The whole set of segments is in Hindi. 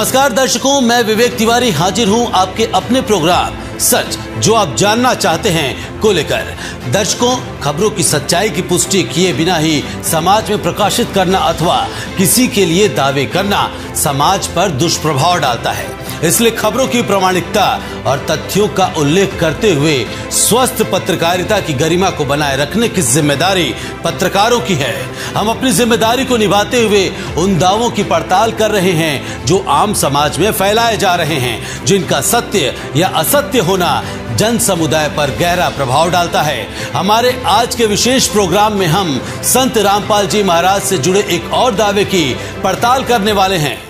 नमस्कार दर्शकों, मैं विवेक तिवारी हाजिर हूं आपके अपने प्रोग्राम सच जो आप जानना चाहते हैं को लेकर। दर्शकों, खबरों की सच्चाई की पुष्टि किए बिना ही समाज में प्रकाशित करना अथवा किसी के लिए दावे करना समाज पर दुष्प्रभाव डालता है। इसलिए खबरों की प्रामाणिकता और तथ्यों का उल्लेख करते हुए स्वस्थ पत्रकारिता की गरिमा को बनाए रखने की जिम्मेदारी पत्रकारों की है। हम अपनी जिम्मेदारी को निभाते हुए उन दावों की पड़ताल कर रहे हैं जो आम समाज में फैलाए जा रहे हैं, जिनका सत्य या असत्य होना जन समुदाय पर गहरा प्रभाव डालता है। हमारे आज के विशेष प्रोग्राम में हम संत रामपाल जी महाराज से जुड़े एक और दावे की पड़ताल करने वाले हैं।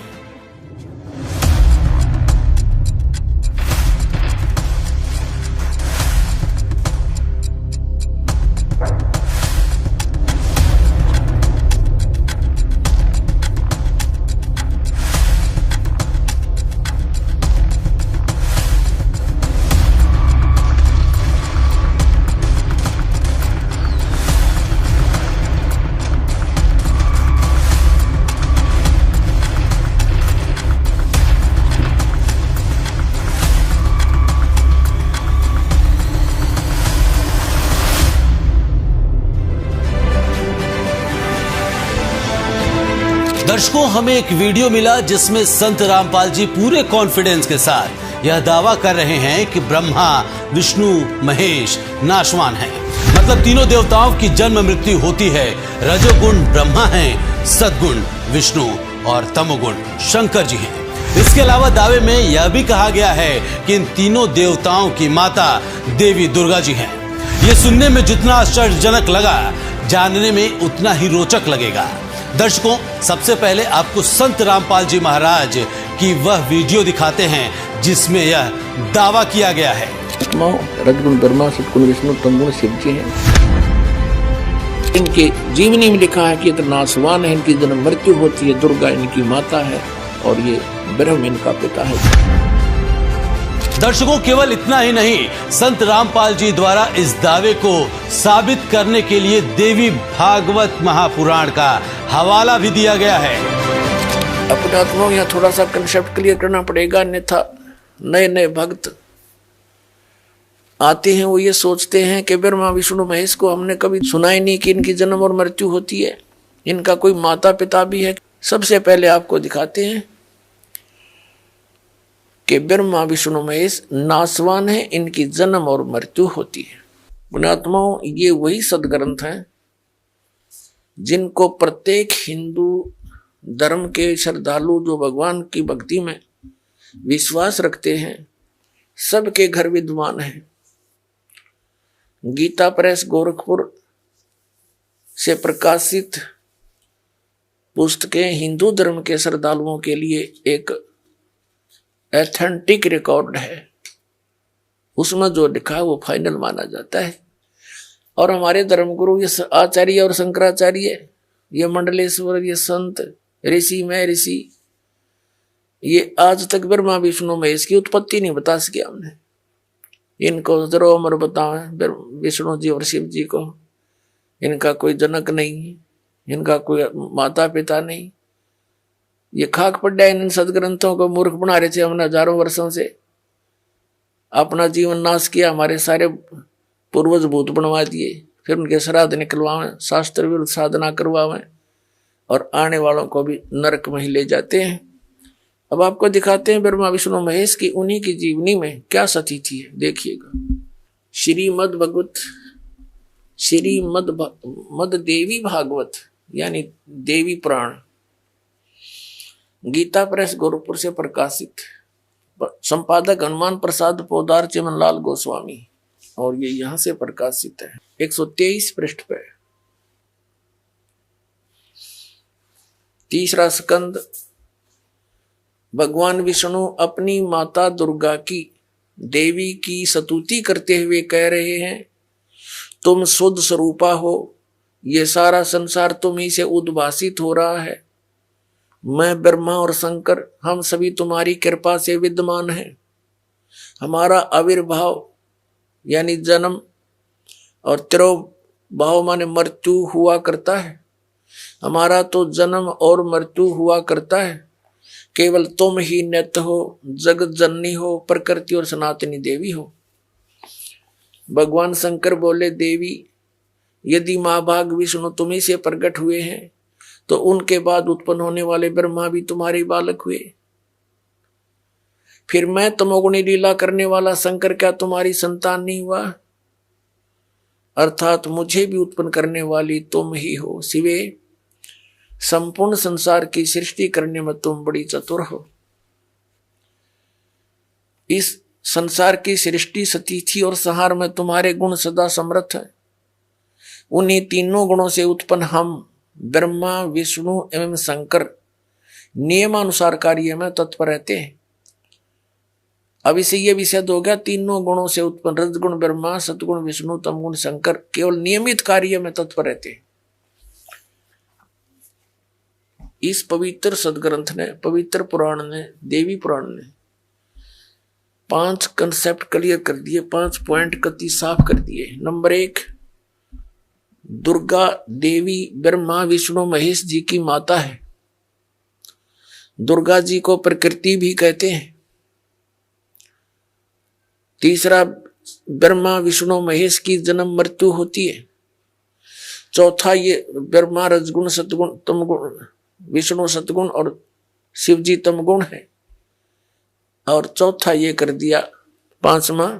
दर्शकों, हमें एक वीडियो मिला जिसमें संत रामपाल जी पूरे कॉन्फिडेंस के साथ यह दावा कर रहे हैं कि ब्रह्मा, विष्णु, महेश नाशवान हैं। मतलब तीनों देवताओं की जन्म मृत्यु होती है। रजोगुण ब्रह्मा हैं, सद्गुण विष्णु और तमोगुण शंकर जी हैं। इसके अलावा दावे में यह भी कहा गया है कि इन तीनों देवताओं की माता देवी दुर्गा जी हैं। ये सुनने में जितना आश्चर्यजनक लगा, जानने में उतना ही रोचक लगेगा। दर्शकों, सबसे पहले आपको संत रामपाल जी महाराज की वह वीडियो दिखाते हैं जिसमें यह दावा किया गया है। रजगुण ब्रह्मा, सतगुण विष्णु, तमगुण शिव जी हैं। इनके जीवनी में लिखा है कि ये नासवान है, इनकी जन्म मृत्यु होती है, दुर्गा इनकी माता है और ये ब्रह्म इनका पिता है। दर्शकों, केवल इतना ही नहीं, संत रामपाल जी द्वारा इस दावे को साबित करने के लिए देवी भागवत महापुराण का हवाला भी दिया गया है। अपने आत्मा यहाँ थोड़ा सा कंसेप्ट क्लियर करना पड़ेगा, अन्यथा नए नए भक्त आते हैं, वो ये सोचते हैं कि ब्रह्मा, विष्णु, महेश को हमने कभी सुना ही नहीं कि इनकी जन्म और मृत्यु होती है, इनका कोई माता पिता भी है। सबसे पहले आपको दिखाते हैं कि ब्रह्मा, विष्णु, महेश नासवान है, इनकी जन्म और मृत्यु होती है। पुण्यात्माओं, ये वही सदग्रंथ हैं जिनको प्रत्येक हिंदू धर्म के श्रद्धालु जो भगवान की भक्ति में विश्वास रखते हैं, सबके घर विद्वान है। गीता प्रेस गोरखपुर से प्रकाशित पुस्तकें हिंदू धर्म के श्रद्धालुओं के लिए एक एथेंटिक रिकॉर्ड है। उसमें जो लिखा है वो फाइनल माना जाता है। और हमारे धर्मगुरु ये आचार्य और शंकराचार्य, ये मंडलेश्वर, ये संत ऋषि में ऋषि, ये आज तक ब्रह्मा, विष्णु, महेश की उत्पत्ति नहीं बता सके हमने। इनको जरो अमर बताओ, विष्णु जी और शिव जी को, इनका कोई जनक नहीं, इनका कोई माता पिता नहीं। ये खाक पड्डा इन सदग्रंथों को मूर्ख बना रहे थे। हमने हजारों वर्षों से अपना जीवन नाश किया, हमारे सारे पूर्वज भूत बनवा दिए, फिर उनके श्राद्ध निकलवावें, शास्त्र विरुद्ध साधना करवावें और आने वालों को भी नरक में ही ले जाते हैं। अब आपको दिखाते हैं ब्रह्मा, विष्णु, महेश की उन्हीं की जीवनी में क्या स्थिति है, देखिएगा। श्रीमद देवी भागवत यानी देवी पुराण, गीता प्रेस गोरखपुर से प्रकाशित, संपादक हनुमान प्रसाद पोदार, चिमनलाल गोस्वामी, और ये यहां से प्रकाशित है 123 पृष्ठ पे। तीसरा स्कंद। भगवान विष्णु अपनी माता दुर्गा की, देवी की स्तुति करते हुए कह रहे हैं, तुम शुद्ध स्वरूपा हो, ये सारा संसार तुम ही से उद्भासित हो रहा है। मैं ब्रह्मा और शंकर, हम सभी तुम्हारी कृपा से विद्यमान हैं। हमारा आविर्भाव यानी जन्म और तिरोभाव माने मृत्यु हुआ करता है। हमारा तो जन्म और मृत्यु हुआ करता है, केवल तुम ही नित्य हो, जगत जननी हो, प्रकृति और सनातनी देवी हो। भगवान शंकर बोले, देवी यदि महाभाग विष्णु तुम्ही से प्रकट हुए हैं तो उनके बाद उत्पन्न होने वाले ब्रह्मा भी तुम्हारे बालक हुए, फिर मैं तमोगुणी लीला करने वाला शंकर क्या तुम्हारी संतान नहीं हुआ? अर्थात मुझे भी उत्पन्न करने वाली तुम ही हो। शिवे, संपूर्ण संसार की सृष्टि करने में तुम बड़ी चतुर हो। इस संसार की सृष्टि सतिथि और संहार में तुम्हारे गुण सदा समर्थ है। उन्हीं तीनों गुणों से उत्पन्न हम ब्रह्मा, विष्णु एवं शंकर नियमानुसार कार्य में तत्पर रहते हैं। अब इसे यह विषय हो गया, तीनों गुणों से उत्पन्न रजगुण ब्रह्मा, सतगुण विष्णु, तमगुण शंकर केवल नियमित कार्य में तत्पर रहते हैं। इस पवित्र सदग्रंथ ने, पवित्र पुराण ने, देवी पुराण ने 5 कंसेप्ट क्लियर कर दिए, 5 पॉइंट कति साफ कर दिए। नंबर 1, दुर्गा देवी ब्रह्मा विष्णु महेश जी की माता है। दुर्गा जी को प्रकृति भी कहते हैं। तीसरा, ब्रह्मा विष्णु महेश की जन्म मृत्यु होती है। चौथा, ये ब्रह्मा रजगुण सतगुण तमगुण, विष्णु सतगुण और शिव जी तमगुण है। और चौथा ये कर दिया, 5वां,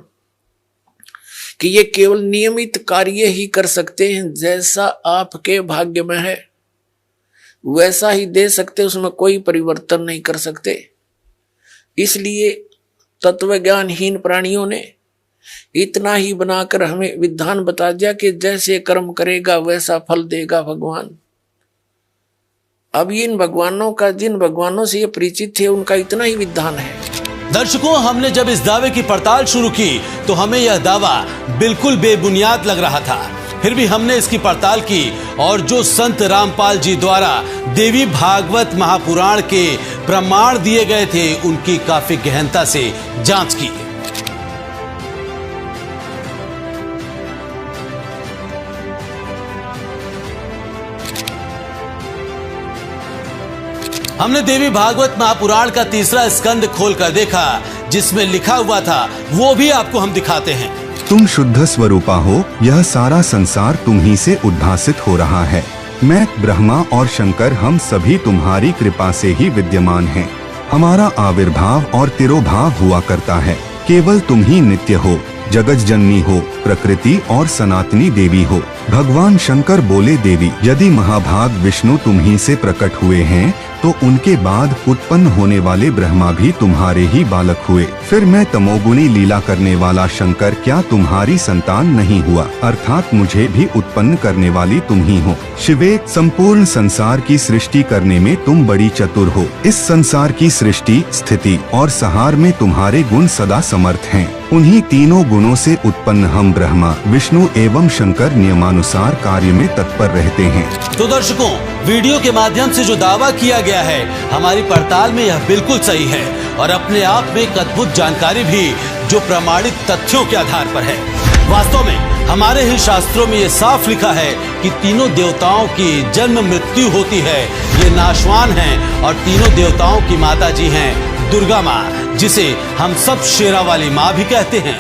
कि ये केवल नियमित कार्य ही कर सकते हैं, जैसा आपके भाग्य में है वैसा ही दे सकते, उसमें कोई परिवर्तन नहीं कर सकते। इसलिए तत्व ज्ञानहीन प्राणियों ने इतना ही बनाकर हमें विधान बता दिया कि जैसे कर्म करेगा वैसा फल देगा भगवान। अब इन भगवानों का, जिन भगवानों से ये परिचित थे, उनका इतना ही विधान है। दर्शकों, हमने जब इस दावे की पड़ताल शुरू की तो हमें यह दावा बिल्कुल बेबुनियाद लग रहा था। फिर भी हमने इसकी पड़ताल की और जो संत रामपाल जी द्वारा देवी भागवत महापुराण के प्रमाण दिए गए थे उनकी काफी गहनता से जांच की। हमने देवी भागवत महापुराण का 3रा स्कंद खोलकर देखा, जिसमें लिखा हुआ था वो भी आपको हम दिखाते हैं। तुम शुद्ध स्वरूपा हो, यह सारा संसार तुम ही से उद्भासित हो रहा है। मैं, ब्रह्मा और शंकर, हम सभी तुम्हारी कृपा से ही विद्यमान हैं। हमारा आविर्भाव और तिरोभाव हुआ करता है। केवल तुम ही नित्य हो, जगत जननी हो, प्रकृति और सनातनी देवी हो। भगवान शंकर बोले, देवी यदि महाभाग विष्णु तुम ही से प्रकट हुए हैं तो उनके बाद उत्पन्न होने वाले ब्रह्मा भी तुम्हारे ही बालक हुए। फिर मैं तमोगुणी लीला करने वाला शंकर क्या तुम्हारी संतान नहीं हुआ? अर्थात मुझे भी उत्पन्न करने वाली तुम ही हो। शिवे, संपूर्ण संसार की सृष्टि करने में तुम बड़ी चतुर हो। इस संसार की सृष्टि, स्थिति और संहार में तुम्हारे गुण सदा समर्थ हैं। उन्हीं तीनों गुणों से उत्पन्न हम ब्रह्मा, विष्णु एवं शंकर नियमानुसार कार्य में तत्पर रहते हैं। तो दर्शकों, वीडियो के माध्यम से जो दावा किया गया है, हमारी पड़ताल में यह बिल्कुल सही है और अपने आप में एक अद्भुत जानकारी भी, जो प्रमाणित तथ्यों के आधार पर है। वास्तव में हमारे ही शास्त्रों में ये साफ लिखा है कि तीनों देवताओं की जन्म मृत्यु होती है। ये नाशवान हैं और तीनों देवताओं की माता जी हैं दुर्गा माँ, जिसे हम सब शेरा वाली माँ भी कहते हैं।